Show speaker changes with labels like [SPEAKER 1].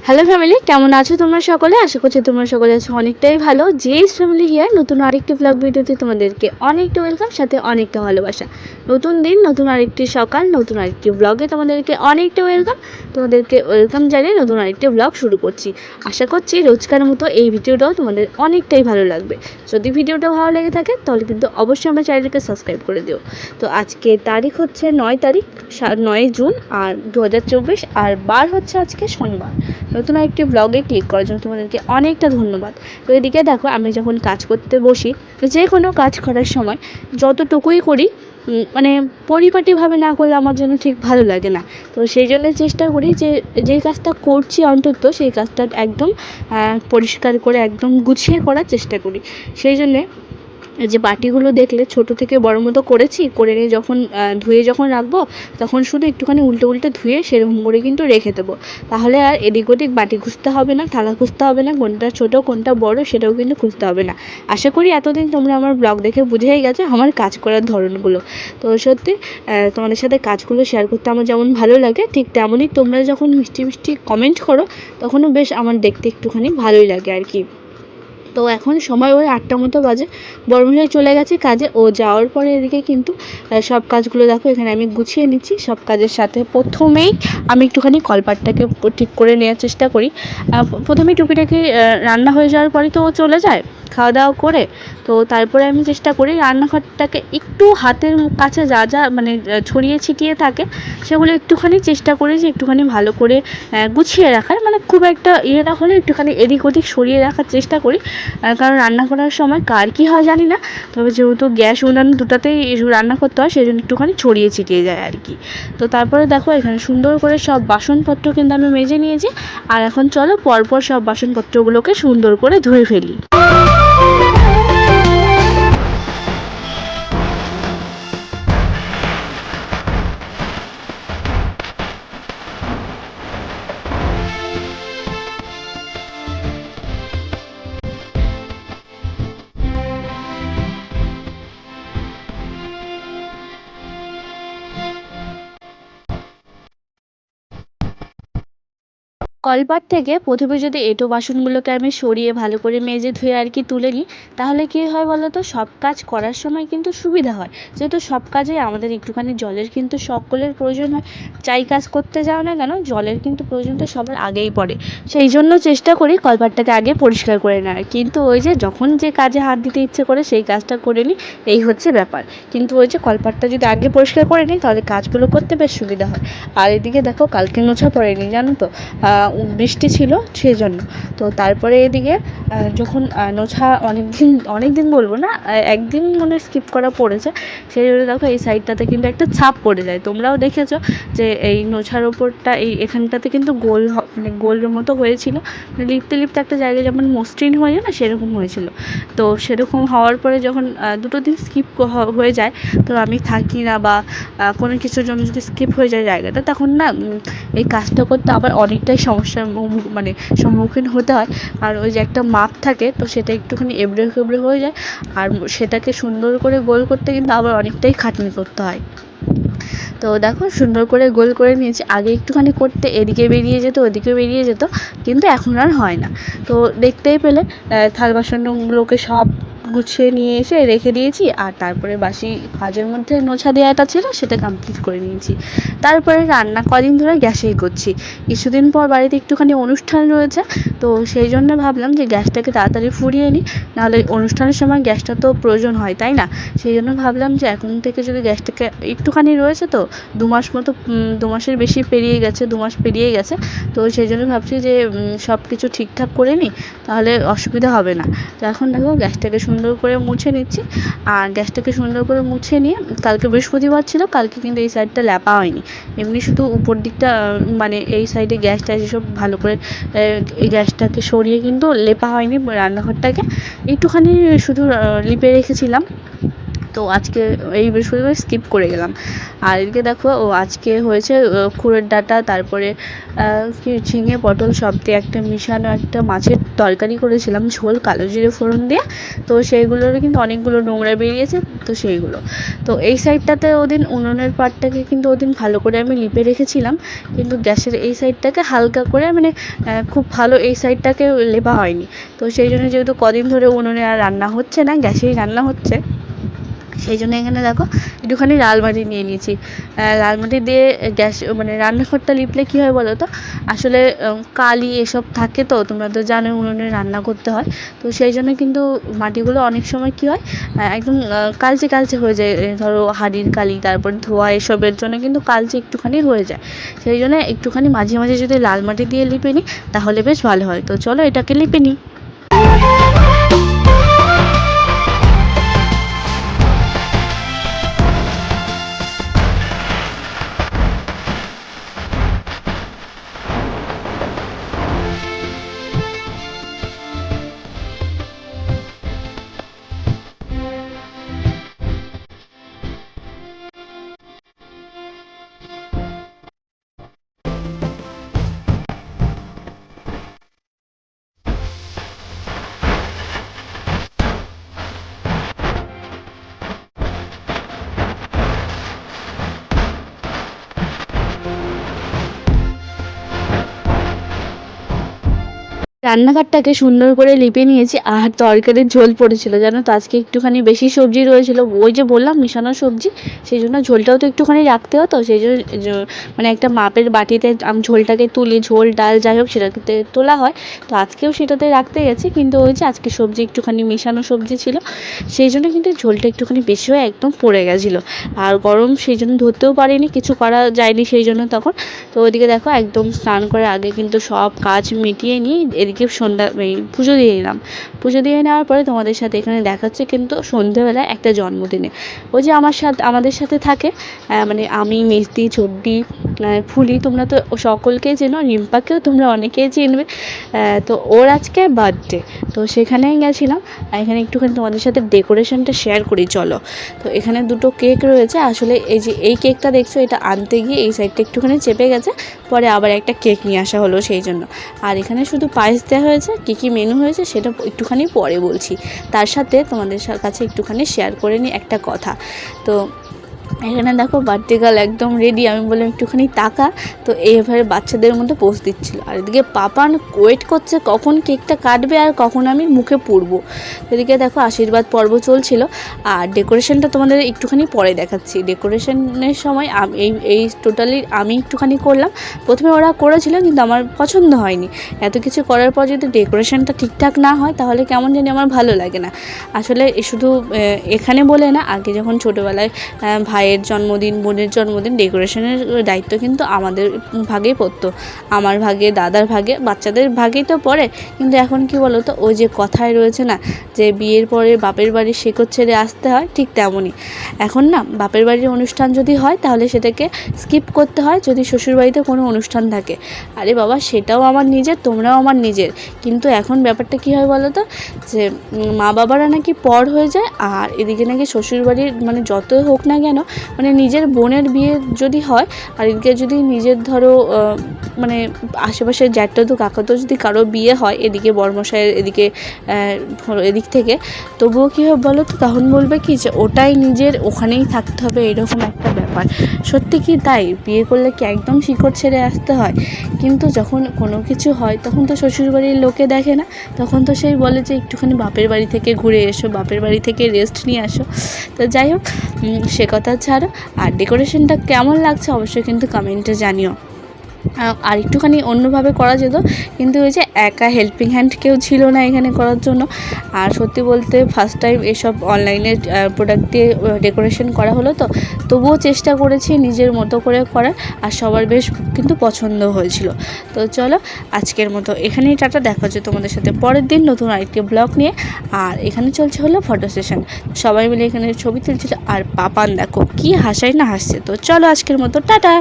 [SPEAKER 1] Hello family, কেমন আছো তোমরা সকলে? আশা করছি তোমরা সকলে আছো অনেকটাই ভালো। জেইস ফ্যামিলি হিয়ার নতুন আরেকটি ব্লগ ভিডিওতে তোমাদেরকে অনেকটা ওয়েলকাম, সাথে অনেকটা ভালোবাসা। নতুন দিন, নতুন আরেকটি সকাল, নতুন আরেকটি ব্লগে তোমাদেরকে অনেকটা ওয়েলকাম। তোমাদেরকে ওয়েলকাম জানিয়ে নতুন আরেকটি ব্লগ শুরু করছি। আশা করছি রোজকার মতো এই ভিডিওটাও তোমাদের অনেকটাই ভালো লাগবে। যদি ভিডিওটা ভালো লেগে থাকে তাহলে কিন্তু অবশ্যই আমার চ্যানেলকে সাবস্ক্রাইব করে দিও। তো আজকে তারিখ হচ্ছে 9 জুন আর 2024, আর বার হচ্ছে আজকে শনিবার। নতুন একটি ব্লগে ক্লিক করার জন্য তোমাদেরকে অনেকটা ধন্যবাদ। তো এদিকে দেখো, আমি যখন কাজ করতে বসি, যে কোনো কাজ করার সময় যতটুকুই করি মানে পরিপাটিভাবে না করলে আমার জন্য ঠিক ভালো লাগে না। তো সেই জন্য চেষ্টা করি যে যেই কাজটা করছি অন্তত সেই কাজটা একদম পরিষ্কার করে একদম গুছিয়ে করার চেষ্টা করি। সেই জন্যে যে বাটিগুলো দেখলে ছোট থেকে বড় মতো করেছি, করে নিয়ে যখন ধুয়ে যখন রাখবো তখন শুধু একটুখানি উল্টে ধুয়ে সেরকম করে কিন্তু রেখে দেবো। তাহলে আর এদিক ওদিক বাটি খুঁজতে হবে না, থালা খুঁজতে হবে না, কোনটা ছোট কোনটা বড় সেটাও কিন্তু খুঁজতে হবে না। আশা করি এতদিন তোমরা আমার ব্লগ দেখে বুঝেই গেছো আমার কাজ করার ধরনগুলো। তো সত্যি তোমাদের সাথে কাজগুলো শেয়ার করতে আমার যেমন ভালো লাগে, ঠিক তেমনই তোমরা যখন মিষ্টি মিষ্টি কমেন্ট করো তখনও বেশ আমার দেখতে একটুখানি ভালোই লাগে আর কি। তো এখন সময় ওই 8টা মতো বাজে। বড়মশাই চলে গেছে কাজে, ও যাওয়ার পরে এদিকে কিন্তু সব কাজগুলো দেখো এখানে আমি গুছিয়ে নিচ্ছি। সব কাজের সাথে প্রথমেই আমি একটুখানি কলপাটটাকে ঠিক করে নেওয়ার চেষ্টা করি। প্রথমেই টুকিটাকি রান্না হয়ে যাওয়ার পরে তো ও চলে যায় খাওয়া দাওয়া করে। তো তারপরে আমি চেষ্টা করি রান্নাঘরটাকে একটু হাতের কাছে যা যা মানে ছড়িয়ে ছিটিয়ে থাকে সেগুলো একটুখানি চেষ্টা করি যে একটুখানি ভালো করে গুছিয়ে রাখার, মানে খুব একটা না হলে একটুখানি এদিক ওদিক সরিয়ে রাখার চেষ্টা করি। কারণ রান্না করার সময় কার কী হয় জানি না, তবে যেহেতু গ্যাস উনান দুটাতেই রান্না করতে হয় সেই জন্য একটুখানি ছড়িয়ে ছিটিয়ে যায় আর কি। তো তারপরে দেখো এখানে সুন্দর করে সব বাসনপত্র কিন্তু আমি মেজে নিয়েছি। আর এখন চলো পরপর সব বাসনপত্রগুলোকে সুন্দর করে ধুয়ে ফেলি। কলপাট থেকে প্রথমে যদি এঁটো বাসনগুলোকে আমি সরিয়ে ভালো করে মেজে ধুয়ে আর কি তুলে নিই, তাহলে কী হয় বলো তো, সব কাজ করার সময় কিন্তু সুবিধা হয়। যেহেতু সব কাজে আমাদের একটুখানি জলের কিন্তু সকলের প্রয়োজন হয়। যাই কাজ করতে যাও না কেন জলের কিন্তু প্রয়োজনটা সবার আগেই পড়ে। সেই জন্য চেষ্টা করি কলপাটটাকে আগে পরিষ্কার করে নেওয়ার। কিন্তু ওই যে যখন যে কাজে হাত দিতে ইচ্ছে করে সেই কাজটা করে নিই, এই হচ্ছে ব্যাপার। কিন্তু ওই যে কলপাটটা যদি আগে পরিষ্কার করে নিই তাহলে কাজগুলো করতে বেশ সুবিধা হয়। আর এদিকে দেখো কালকে মোছা পড়েনি জানো তো, বৃষ্টি ছিল সেই জন্য। তো তারপরে এদিকে যখন নোছা অনেক দিন বলবো না, একদিন মনে স্কিপ করা পড়েছে। সেই জন্য দেখো এই সাইডটাতে কিন্তু একটা ছাপ পড়ে যায়। তোমরাও দেখেছো যে এই নোছার ওপরটা এখানটাতে কিন্তু মানে গোলের মতো হয়েছিল। লিপতে লিপতে একটা জায়গায় যেমন মসৃণ হয়ে যায় না, সেরকম হয়েছিল। তো সেরকম হওয়ার পরে যখন 2টো দিন স্কিপ হয়ে যায়, তো আমি থাকি না বা কোনো কিছুর জন্য যদি স্কিপ হয়ে যায় জায়গাটা, তখন না এই কাজটা করতে আবার অনেকটাই সমস্যার মানে সম্মুখীন হতে হয়। আর ওই যে একটা মাপ থাকে, তো সেটা একটুখানি এবড়ো খেবড়ো হয়ে যায়। আর সেটাকে সুন্দর করে গোল করতে কিন্তু আবার অনেকটাই খাটনি করতে হয়। তো দেখো সুন্দর করে গোল করে নিয়েছি। আগে একটুখানি করতে এদিকে বেরিয়ে যেত ওদিকে বেরিয়ে যেত, কিন্তু এখন আর হয় না। তো দেখতেই পেলে থাল বাসনগুলোকে সব গুছিয়ে নিয়ে এসে রেখে দিয়েছি। আর তারপরে বাসি কাজের মধ্যে মোছা দেওয়াটা ছিল সেটা কমপ্লিট করে নিয়েছি। তারপরে রান্না কদিন ধরে গ্যাসেই করছি। কিছুদিন পর বাড়িতে একটুখানি অনুষ্ঠান রয়েছে, তো সেই জন্য ভাবলাম যে গ্যাসটাকে তাড়াতাড়ি ফুরিয়ে নিই, নাহলে অনুষ্ঠানের সময় গ্যাসটা তো প্রয়োজন হয় তাই না। সেই জন্য ভাবলাম যে এখন থেকে যদি গ্যাসটাকে একটুখানি রয়েছে, তো 2 মাস মতো 2 মাসের বেশি পেরিয়ে গেছে, 2 মাস পেরিয়ে গেছে। তো সেই জন্য ভাবছি যে সব কিছু ঠিকঠাক করে নিই, তাহলে অসুবিধা হবে না। তো এখন দেখো গ্যাসটাকে সুন্দর করে মুছে নিচ্ছি। আর গ্যাসটাকে সুন্দর করে মুছে নিয়ে, কালকে বৃহস্পতিবার ছিল, কালকে কিন্তু এই সাইডটা লেপা হয়নি। এমনি শুধু উপর দিকটা মানে এই সাইডে গ্যাসটা এসব ভালো করে এই গ্যাসটাকে সরিয়ে কিন্তু লেপা হয়নি রান্নাঘরটাকে, একটুখানি শুধু লিপে রেখেছিলাম। তো আজকে এই বৃহস্পতিবার স্কিপ করে গেলাম। আর এদিকে দেখো আজকে হয়েছে খুঁড়ের ডাঁটা, তারপরে ঝিঙে পটল সব দিয়ে একটা মিশানো একটা মাছের তরকারি করেছিলাম, ঝোল কালো জিরে ফোড়ন দিয়ে। তো সেইগুলোর কিন্তু অনেকগুলো নোংরা বেরিয়েছে, তো সেইগুলো। তো এই সাইডটাতে ওদিন উনুনের পাটটাকে কিন্তু ওদিন ভালো করে আমি লিপে রেখেছিলাম, কিন্তু গ্যাসের এই সাইডটাকে হালকা করে মানে খুব ভালো এই সাইডটাকে লেপা হয়নি। তো সেই জন্য যেহেতু কদিন ধরে উনুনে আর রান্না হচ্ছে না, গ্যাসেই রান্না হচ্ছে, সেই জন্য এখানে দেখো একটুখানি লাল মাটি নিয়ে নিয়েছি। লাল মাটি দিয়ে গ্যাস মানে রান্নাঘরটা লিপলে কী হয় বলো তো, আসলে কালি এসব থাকে, তো তোমরা তো জানো উনুনে রান্না করতে হয়। তো সেই জন্য কিন্তু মাটিগুলো অনেক সময় কী হয় একদম কালচে কালচে হয়ে যায়। ধরো হাঁড়ির কালি, তারপর ধোয়া, এসবের জন্য কিন্তু কালচে একটুখানি হয়ে যায়। সেই জন্য একটুখানি মাঝে মাঝে যদি লাল মাটি দিয়ে লিপে নিই তাহলে বেশ ভালো হয়। তো চলো এটাকে লিপে নিই। রান্নাঘরটাকে সুন্দর করে লিপে নিয়েছি। আর তরকারির ঝোল পড়েছিল জানো তো, আজকে একটুখানি বেশি সবজি রয়েছিল, ওই যে বললাম মিশানো সবজি, সেই জন্য ঝোলটাও তো একটুখানি রাখতে হতো। সেই জন্য মানে একটা মাপের বাটিতে আমি ঝোলটাকে তুলি, ঝোল ডাল যাই হোক সেটাতে তোলা হয়। তো আজকেও সেটাতে রাখতে গেছি, কিন্তু ওই যে আজকে সবজি একটুখানি মিশানো সবজি ছিল, সেই জন্য কিন্তু ঝোলটা একটুখানি বেশি হয়ে একদম পড়ে গেছিলো। আর গরম, সেই জন্য ধরতেও পারিনি, কিছু করা যায়নি সেই জন্য তখন। তো ওইদিকে দেখো একদম স্নান করে আগে কিন্তু সব কাজ মিটিয়ে নিয়ে এদিকে সন্ধ্যা পুজো দিয়ে নিলাম। পুজো দিয়ে নেওয়ার পরে তোমাদের সাথে এখানে দেখা হচ্ছে কিন্তু সন্ধ্যেবেলায় একটা জন্মদিনে। ওই যে আমাদের সাথে থাকে, মানে আমি, মিষ্টি, চড্ডি, ফুলি, তোমরা তো সকলকেই চেনো, রিম্পাকেও তোমরা অনেকেই চিনবে। তো ওর আজকে বার্থডে, তো সেখানেই গেছিলাম। এখানে একটুখানি তোমাদের সাথে ডেকোরেশনটা শেয়ার করি চলো। তো এখানে দুটো কেক রয়েছে, আসলে এই যে এই কেকটা দেখছো, এটা আনতে গিয়ে এই সাইডটা একটুখানি চেপে গেছে, পরে আবার একটা কেক নিয়ে আসা হলো সেই জন্য। আর এখানে শুধু পায়েস দেওয়া হয়েছে, কী কী মেনু হয়েছে সেটা একটুখানি পরে বলছি। তার সাথে তোমাদের কাছে একটুখানি শেয়ার করে নিই একটা কথা। তো এখানে দেখো বার্থডে গার্ল একদম রেডি, আমি বললাম একটুখানি তাকা, তো এইভাবে বাচ্চাদের মধ্যে পোজ দিচ্ছিল। আর এদিকে পাপান ওয়েট করছে কখন কেকটা কাটবে আর কখন আমি মুখে পুরবো। এদিকে দেখো আশীর্বাদ পর্ব চলছিল। আর ডেকোরেশনটা তোমাদের একটুখানি পরে দেখাচ্ছি। ডেকোরেশনের সময় এই টোটালি আমি একটুখানি করলাম। প্রথমে ওরা করেছিল কিন্তু আমার পছন্দ হয়নি। এত কিছু করার পর যদি ডেকোরেশনটা ঠিকঠাক না হয় তাহলে কেমন জানি আমার ভালো লাগে না। আসলে শুধু এখানে বলে না, আগে যখন ছোটোবেলায় ভাইয়ের জন্মদিন, বোনের জন্মদিন, ডেকোরেশনের দায়িত্ব কিন্তু আমাদের ভাগেই পড়তো। আমার ভাগে, দাদার ভাগে, বাচ্চাদের ভাগেই তো পড়ে। কিন্তু এখন কি বলো তো, ওই যে কথায় রয়েছে না যে বিয়ের পরে বাপের বাড়ির শেকড় ছেড়ে আসতে হয়, ঠিক তেমনই এখন না বাপের বাড়ির অনুষ্ঠান যদি হয় তাহলে সেটাকে স্কিপ করতে হয় যদি শ্বশুরবাড়িতে কোনো অনুষ্ঠান থাকে। আরে বাবা, সেটাও আমার নিজের, তোমরাও আমার নিজের। কিন্তু এখন ব্যাপারটা কী হয় বলো তো, যে মা বাবারা নাকি পর হয়ে যায়, আর এদিকে নাকি শ্বশুরবাড়ির মানে যতই হোক না কেন, মানে নিজের বোনের বিয়ে যদি হয় আর এদিকে যদি নিজের ধরো মানে আশেপাশের জ্যাঠাতো কাকাতো যদি কারো বিয়ে হয়, এদিকে বড়মশাইয়ের এদিক থেকে, তবুও কী হবে বলো তো, তখন বলবে কি যে ওটাই নিজের, ওখানেই থাকতে হবে, এরকম একটা ব্যাপার। সত্যি কি তাই? বিয়ে করলে কি একদম শিকড় ছেড়ে আসতে হয়? কিন্তু যখন কোনো কিছু হয় তখন তো শ্বশুরবাড়ির লোকে দেখে না, তখন তো সেই বলে যে একটুখানি বাপের বাড়ি থেকে ঘুরে এসো, বাপের বাড়ি থেকে রেস্ট নিয়ে আসো। তো যাই হোক, সে কথা ছাড়ো। আর ডেকোরেশনটা কেমন লাগছে অবশ্যই কিন্তু কমেন্টে জানিও। আর একটুখানি অন্যভাবে করা যেত, কিন্তু ওই যে একা হেল্পিং হ্যান্ড কেউ ছিল না এখানে করার জন্য। আর সত্যি বলতে ফার্স্ট টাইম এসব অনলাইনের প্রোডাক্ট দিয়ে ডেকোরেশন করা হলো, তো তবুও চেষ্টা করেছি নিজের মতো করে করার, আর সবার বেশ কিন্তু পছন্দ হয়েছিল। তো চলো আজকের মতো এখানেই টাটা, দেখা হচ্ছে তোমাদের সাথে পরের দিন নতুন আরেকটি ব্লগ নিয়ে। আর এখানে চলছে হলো ফটো সেশন, সবাই মিলে এখানে ছবি তুলছিল। আর পাপান দেখো কি হাসাই না হাসছে। তো চলো আজকের মতো টাটা।